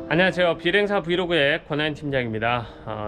안녕하세요. 비행사 브이로그의 권하연 팀장입니다.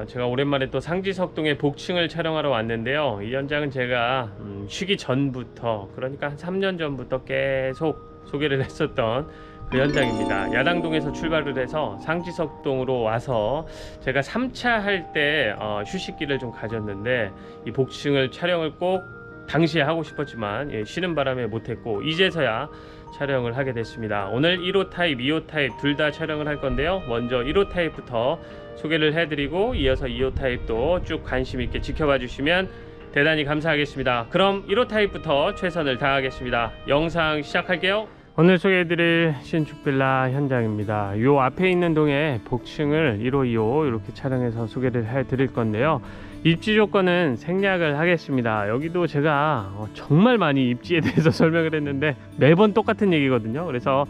제가 오랜만에 또 상지석동의 복층을 촬영하러 왔는데요. 이 현장은 제가 쉬기 전부터, 그러니까 한 3년 전부터 계속 소개를 했었던 그 현장입니다. 야당동에서 출발을 해서 상지석동으로 와서 제가 3차 할 때 휴식기를 좀 가졌는데, 이 복층을 촬영을 꼭 당시에 하고 싶었지만 쉬는 바람에 못했고, 이제서야 촬영을 하게 됐습니다. 오늘 1호 타입, 2호 타입 둘 다 촬영을 할 건데요. 먼저 1호 타입부터 소개를 해드리고, 이어서 2호 타입도 쭉 관심 있게 지켜봐 주시면 대단히 감사하겠습니다. 그럼 1호 타입부터 최선을 다하겠습니다. 영상 시작할게요. 오늘 소개해드릴 신축 빌라 현장입니다. 요 앞에 있는 동에 복층을 1호, 2호 이렇게 촬영해서 소개를 해드릴 건데요. 입지 조건은 생략을 하겠습니다. 여기도 제가 정말 많이 입지에 대해서 설명을 했는데 매번 똑같은 얘기거든요. 그래서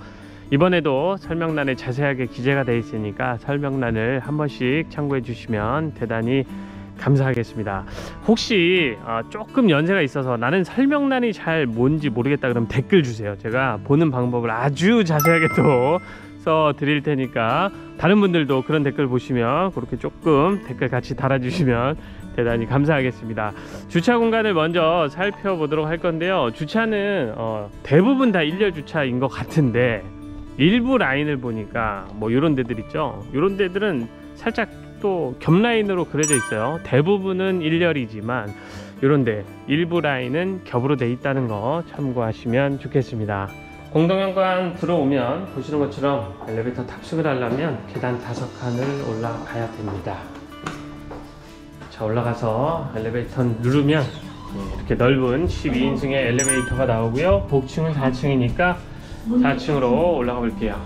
이번에도 설명란에 자세하게 기재가 되어 있으니까 설명란을 한 번씩 참고해 주시면 대단히 감사하겠습니다. 혹시 조금 연세가 있어서 나는 설명란이 잘 뭔지 모르겠다 그러면 댓글 주세요. 제가 보는 방법을 아주 자세하게 또 써 드릴 테니까, 다른 분들도 그런 댓글 보시면 그렇게 조금 댓글 같이 달아주시면 대단히 감사하겠습니다. 주차 공간을 먼저 살펴보도록 할 건데요. 주차는 대부분 다 일렬 주차인 것 같은데, 일부 라인을 보니까 뭐 이런 데들 있죠. 이런 데들은 살짝 또 겹라인으로 그려져 있어요. 대부분은 일렬이지만 이런데 일부 라인은 겹으로 돼 있다는 거 참고하시면 좋겠습니다. 공동현관 들어오면 보시는 것처럼 엘리베이터 탑승을 하려면 계단 5칸을 올라가야 됩니다. 자, 올라가서 엘리베이터 누르면 이렇게 넓은 12인승의 엘리베이터가 나오고요. 복층은 4층이니까 4층으로 올라가 볼게요.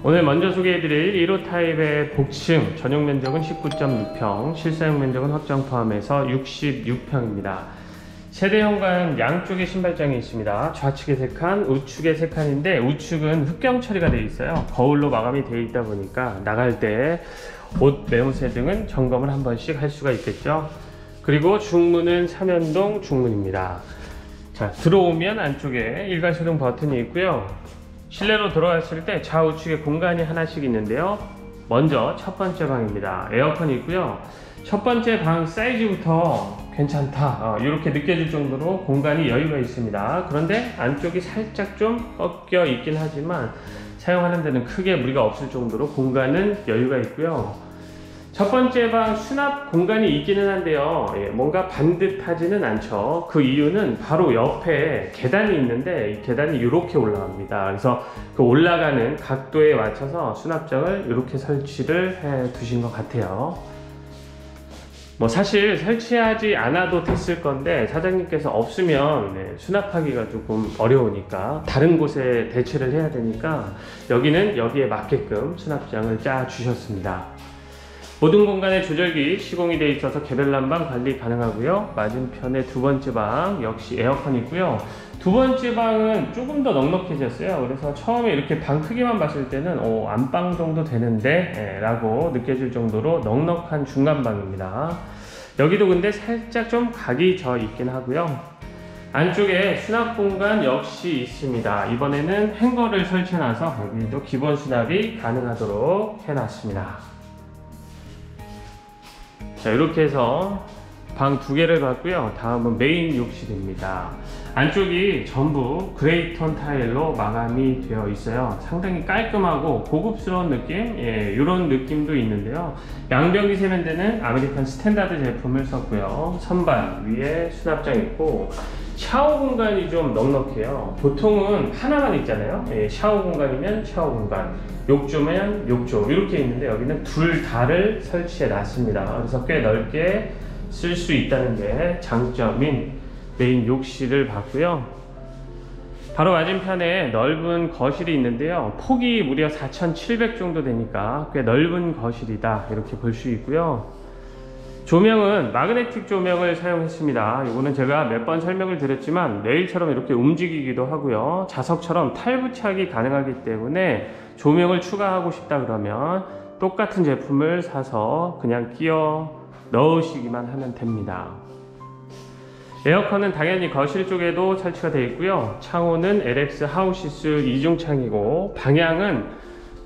오늘 먼저 소개해드릴 1호 타입의 복층 전용 면적은 19.6평, 실사용 면적은 확장 포함해서 66평입니다. 세대 현관 양쪽에 신발장이 있습니다. 좌측에 3칸, 우측에 3칸인데 우측은 흡경 처리가 되어 있어요. 거울로 마감이 되어 있다 보니까 나갈 때 옷 매무새 등은 점검을 한 번씩 할 수가 있겠죠. 그리고 중문은 3연동 중문입니다. 자, 들어오면 안쪽에 일괄소등 버튼이 있고요. 실내로 들어갔을 때 좌우측에 공간이 하나씩 있는데요. 먼저 첫 번째 방입니다. 에어컨이 있고요. 첫 번째 방 사이즈부터 괜찮다 이렇게 느껴질 정도로 공간이 여유가 있습니다. 그런데 안쪽이 살짝 좀 꺾여 있긴 하지만 사용하는 데는 크게 무리가 없을 정도로 공간은 여유가 있고요. 첫 번째 방 수납 공간이 있기는 한데요, 뭔가 반듯하지는 않죠. 그 이유는 바로 옆에 계단이 있는데 이 계단이 이렇게 올라갑니다. 그래서 그 올라가는 각도에 맞춰서 수납장을 이렇게 설치를 해 두신 것 같아요. 뭐 사실 설치하지 않아도 됐을 건데 사장님께서 없으면 수납하기가 조금 어려우니까 다른 곳에 대체를 해야 되니까 여기는 여기에 맞게끔 수납장을 짜 주셨습니다. 모든 공간에 조절기 시공이 되어 있어서 개별 난방 관리 가능하고요. 맞은편에 두 번째 방 역시 에어컨이 있고요. 두 번째 방은 조금 더 넉넉해졌어요. 그래서 처음에 이렇게 방 크기만 봤을 때는 안방 정도 되는데 라고 느껴질 정도로 넉넉한 중간방입니다. 여기도 근데 살짝 좀 각이 져 있긴 하고요. 안쪽에 수납 공간 역시 있습니다. 이번에는 행거를 설치해놔서 여기도 기본 수납이 가능하도록 해놨습니다. 자, 이렇게 해서 방 2개를 봤고요. 다음은 메인 욕실입니다. 안쪽이 전부 그레이톤 타일로 마감이 되어 있어요. 상당히 깔끔하고 고급스러운 느낌? 이런 느낌도 있는데요. 양변기 세면대는 아메리칸 스탠다드 제품을 썼고요. 선반 위에 수납장 있고 샤워 공간이 좀 넉넉해요. 보통은 하나만 있잖아요. 샤워 공간이면 샤워 공간, 욕조면 욕조 이렇게 있는데 여기는 둘 다를 설치해 놨습니다. 그래서 꽤 넓게 쓸 수 있다는 게 장점인 메인 욕실을 봤고요. 바로 맞은편에 넓은 거실이 있는데요. 폭이 무려 4,700 정도 되니까 꽤 넓은 거실이다 이렇게 볼 수 있고요. 조명은 마그네틱 조명을 사용했습니다. 이거는 제가 몇 번 설명을 드렸지만 레일처럼 이렇게 움직이기도 하고요. 자석처럼 탈부착이 가능하기 때문에 조명을 추가하고 싶다 그러면 똑같은 제품을 사서 그냥 끼워 넣으시기만 하면 됩니다. 에어컨은 당연히 거실 쪽에도 설치가 되어 있고요. 창호는 LX 하우시스 이중창이고 방향은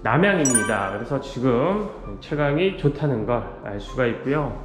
남향입니다. 그래서 지금 채광이 좋다는 걸 알 수가 있고요.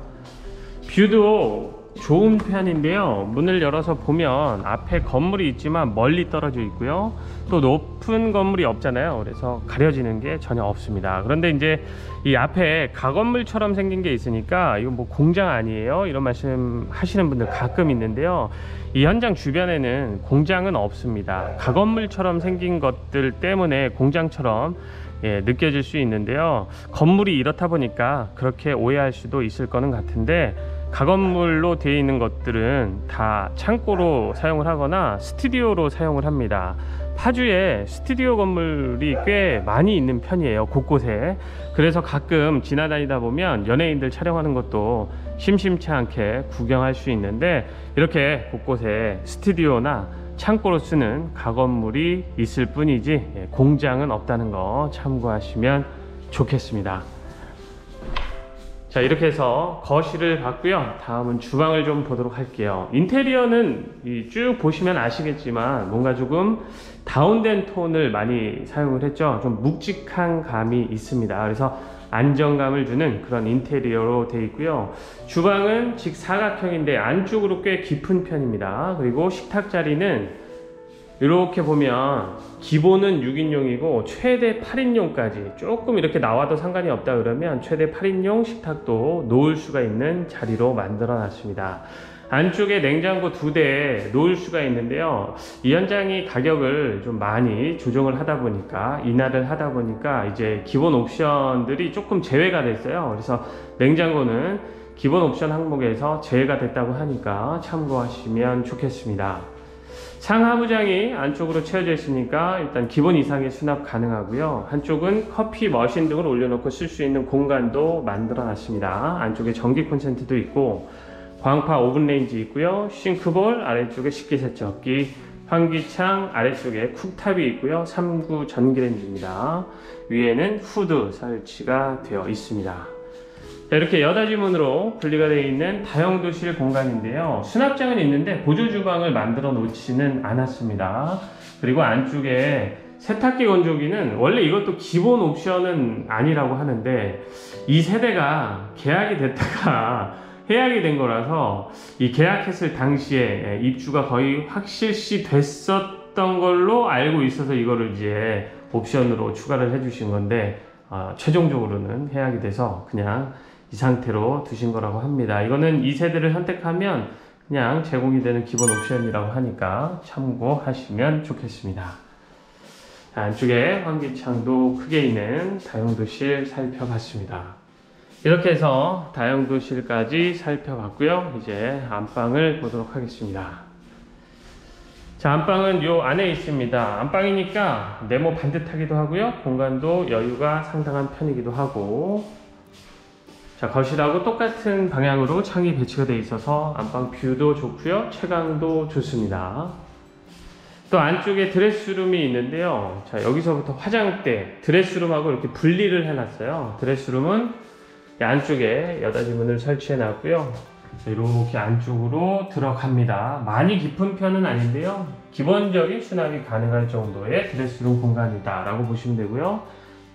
뷰도 좋은 편인데요. 문을 열어서 보면 앞에 건물이 있지만 멀리 떨어져 있고요. 또 높은 건물이 없잖아요. 그래서 가려지는 게 전혀 없습니다. 그런데 이제 이 앞에 가건물처럼 생긴 게 있으니까 이거 뭐 공장 아니에요? 이런 말씀 하시는 분들 가끔 있는데요. 이 현장 주변에는 공장은 없습니다. 가건물처럼 생긴 것들 때문에 공장처럼 느껴질 수 있는데요. 건물이 이렇다 보니까 그렇게 오해할 수도 있을 거는 같은데, 가건물로 되어 있는 것들은 다 창고로 사용을 하거나 스튜디오로 사용을 합니다. 파주에 스튜디오 건물이 꽤 많이 있는 편이에요, 곳곳에. 그래서 가끔 지나다니다 보면 연예인들 촬영하는 것도 심심치 않게 구경할 수 있는데, 이렇게 곳곳에 스튜디오나 창고로 쓰는 가건물이 있을 뿐이지 공장은 없다는 거 참고하시면 좋겠습니다. 자, 이렇게 해서 거실을 봤고요. 다음은 주방을 좀 보도록 할게요. 인테리어는 쭉 보시면 아시겠지만 뭔가 조금 다운된 톤을 많이 사용을 했죠. 좀 묵직한 감이 있습니다. 그래서 안정감을 주는 그런 인테리어로 되어 있고요. 주방은 직사각형인데 안쪽으로 꽤 깊은 편입니다. 그리고 식탁 자리는 이렇게 보면 기본은 6인용이고 최대 8인용까지 조금 이렇게 나와도 상관이 없다 그러면 최대 8인용 식탁도 놓을 수가 있는 자리로 만들어 놨습니다. 안쪽에 냉장고 2대 놓을 수가 있는데요. 이 현장이 가격을 좀 많이 조정을 하다 보니까, 인하를 하다 보니까 이제 기본 옵션들이 조금 제외가 됐어요. 그래서 냉장고는 기본 옵션 항목에서 제외가 됐다고 하니까 참고하시면 좋겠습니다. 상하부장이 안쪽으로 채워져 있으니까 일단 기본 이상의 수납 가능하고요. 한쪽은 커피 머신 등을 올려놓고 쓸 수 있는 공간도 만들어 놨습니다. 안쪽에 전기 콘센트도 있고 광파 오븐 레인지 있고요. 싱크볼 아래쪽에 식기세척기, 환기창 아래쪽에 쿡탑이 있고요. 3구 전기레인지입니다. 위에는 후드 설치가 되어 있습니다. 자, 이렇게 여닫이문으로 분리가 되어 있는 다용도실 공간인데요. 수납장은 있는데 보조주방을 만들어 놓지는 않았습니다. 그리고 안쪽에 세탁기 건조기는 원래 이것도 기본 옵션은 아니라고 하는데 이 세대가 계약이 됐다가 해약이 된 거라서, 이 계약했을 당시에 입주가 거의 확실시 됐었던 걸로 알고 있어서 이거를 이제 옵션으로 추가를 해주신 건데, 최종적으로는 해약이 돼서 그냥 이 상태로 두신 거라고 합니다. 이거는 2세대를 선택하면 그냥 제공이 되는 기본 옵션이라고 하니까 참고하시면 좋겠습니다. 자, 안쪽에 환기창도 크게 있는 다용도실 살펴봤습니다. 이렇게 해서 다용도실까지 살펴봤고요. 이제 안방을 보도록 하겠습니다. 자, 안방은 요 안에 있습니다. 안방이니까 네모 반듯하기도 하고요. 공간도 여유가 상당한 편이기도 하고, 자, 거실하고 똑같은 방향으로 창이 배치가 되어 있어서 안방 뷰도 좋고요. 채광도 좋습니다. 또 안쪽에 드레스룸이 있는데요. 자, 여기서부터 화장대, 드레스룸하고 이렇게 분리를 해놨어요. 드레스룸은 안쪽에 여닫이문을 설치해 놨고요. 이렇게 안쪽으로 들어갑니다. 많이 깊은 편은 아닌데요. 기본적인 수납이 가능할 정도의 드레스룸 공간이다 라고 보시면 되고요.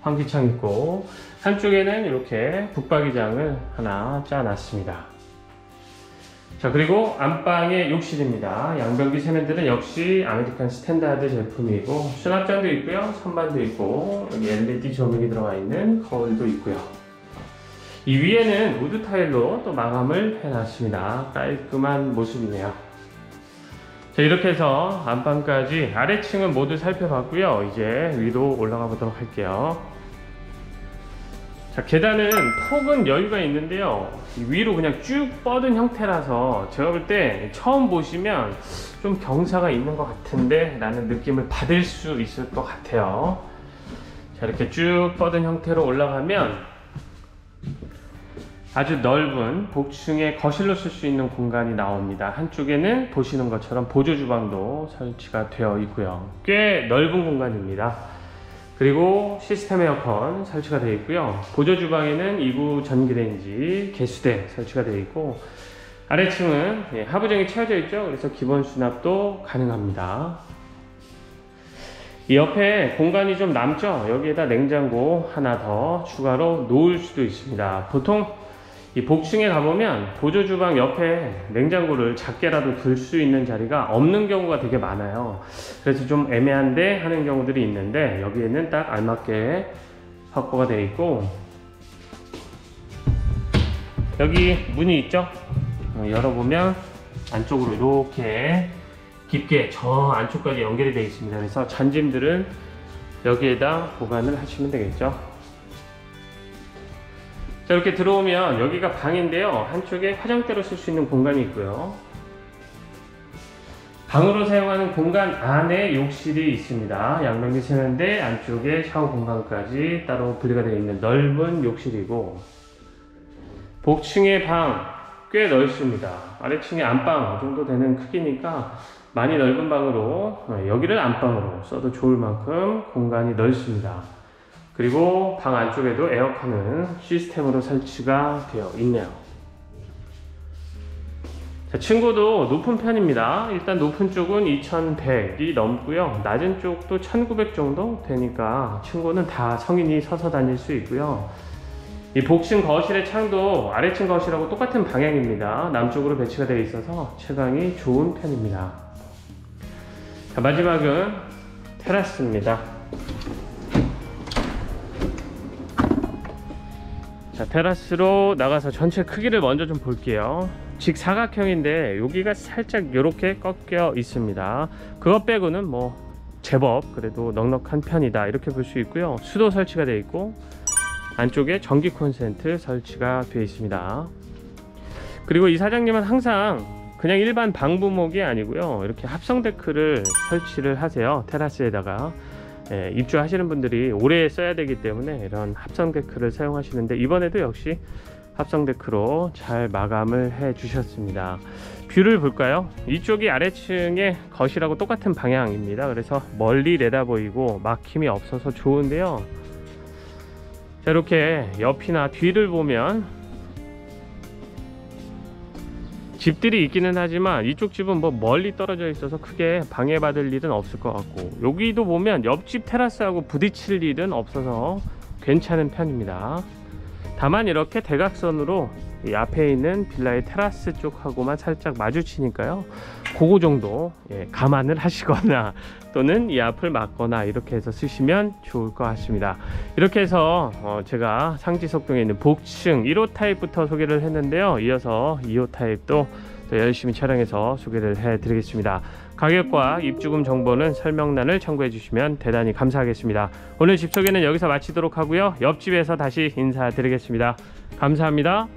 환기창 있고, 한쪽에는 이렇게 붙박이장을 하나 짜놨습니다. 자, 그리고 안방의 욕실입니다. 양변기 세면대는 역시 아메리칸 스탠다드 제품이고, 수납장도 있고요. 선반도 있고, 여기 LED 조명이 들어가 있는 거울도 있고요. 이 위에는 우드 타일로 또 마감을 해놨습니다. 깔끔한 모습이네요. 자, 이렇게 해서 안방까지 아래층은 모두 살펴봤고요. 이제 위로 올라가 보도록 할게요. 자, 계단은 폭은 여유가 있는데요. 위로 그냥 쭉 뻗은 형태라서 제가 볼 때 처음 보시면 좀 경사가 있는 것 같은데 라는 느낌을 받을 수 있을 것 같아요. 자, 이렇게 쭉 뻗은 형태로 올라가면 아주 넓은 복층의 거실로 쓸 수 있는 공간이 나옵니다. 한쪽에는 보시는 것처럼 보조주방도 설치가 되어 있고요. 꽤 넓은 공간입니다. 그리고 시스템 에어컨 설치가 되어 있고요. 보조주방에는 2구 전기레인지, 개수대 설치가 되어 있고, 아래층은 하부정이 채워져 있죠. 그래서 기본 수납도 가능합니다. 이 옆에 공간이 좀 남죠. 여기에다 냉장고 하나 더 추가로 놓을 수도 있습니다. 보통 이 복층에 가보면 보조주방 옆에 냉장고를 작게라도 둘 수 있는 자리가 없는 경우가 되게 많아요. 그래서 좀 애매한데 하는 경우들이 있는데, 여기에는 딱 알맞게 확보가 되어 있고, 여기 문이 있죠. 열어보면 안쪽으로 이렇게 깊게 저 안쪽까지 연결이 되어 있습니다. 그래서 잔짐들은 여기에다 보관을 하시면 되겠죠. 자, 이렇게 들어오면 여기가 방인데요. 한쪽에 화장대로 쓸 수 있는 공간이 있고요. 방으로 사용하는 공간 안에 욕실이 있습니다. 양면기 세면대, 안쪽에 샤워 공간까지 따로 분리가 되어 있는 넓은 욕실이고, 복층의 방 꽤 넓습니다. 아래층에 안방 정도 되는 크기니까 많이 넓은 방으로, 여기를 안방으로 써도 좋을 만큼 공간이 넓습니다. 그리고 방 안쪽에도 에어컨은 시스템으로 설치가 되어 있네요. 자, 층고도 높은 편입니다. 일단 높은 쪽은 2100이 넘고요. 낮은 쪽도 1900 정도 되니까 층고는 다 성인이 서서 다닐 수 있고요. 이 복층 거실의 창도 아래층 거실하고 똑같은 방향입니다. 남쪽으로 배치가 되어 있어서 채광이 좋은 편입니다. 자, 마지막은 테라스입니다. 자, 테라스로 나가서 전체 크기를 먼저 좀 볼게요. 직사각형인데 여기가 살짝 이렇게 꺾여 있습니다. 그것 빼고는 뭐 제법 그래도 넉넉한 편이다 이렇게 볼 수 있고요. 수도 설치가 되어 있고 안쪽에 전기 콘센트 설치가 되어 있습니다. 그리고 이 사장님은 항상 그냥 일반 방부목이 아니고요, 이렇게 합성 데크를 설치를 하세요. 테라스에다가. 입주하시는 분들이 오래 써야 되기 때문에 이런 합성 데크를 사용하시는데, 이번에도 역시 합성 데크로 잘 마감을 해 주셨습니다. 뷰를 볼까요? 이쪽이 아래층의 거실하고 똑같은 방향입니다. 그래서 멀리 내다 보이고 막힘이 없어서 좋은데요. 자, 이렇게 옆이나 뒤를 보면 집들이 있기는 하지만 이쪽 집은 뭐 멀리 떨어져 있어서 크게 방해받을 일은 없을 것 같고, 여기도 보면 옆집 테라스하고 부딪힐 일은 없어서 괜찮은 편입니다. 다만 이렇게 대각선으로 이 앞에 있는 빌라의 테라스 쪽하고만 살짝 마주치니까요, 그거 정도 감안을 하시거나 또는 이 앞을 막거나 이렇게 해서 쓰시면 좋을 것 같습니다. 이렇게 해서 제가 상지석동에 있는 복층 1호 타입부터 소개를 했는데요, 이어서 2호 타입도 또 열심히 촬영해서 소개를 해 드리겠습니다. 가격과 입주금 정보는 설명란을 참고해 주시면 대단히 감사하겠습니다. 오늘 집 소개는 여기서 마치도록 하고요, 옆집에서 다시 인사드리겠습니다. 감사합니다.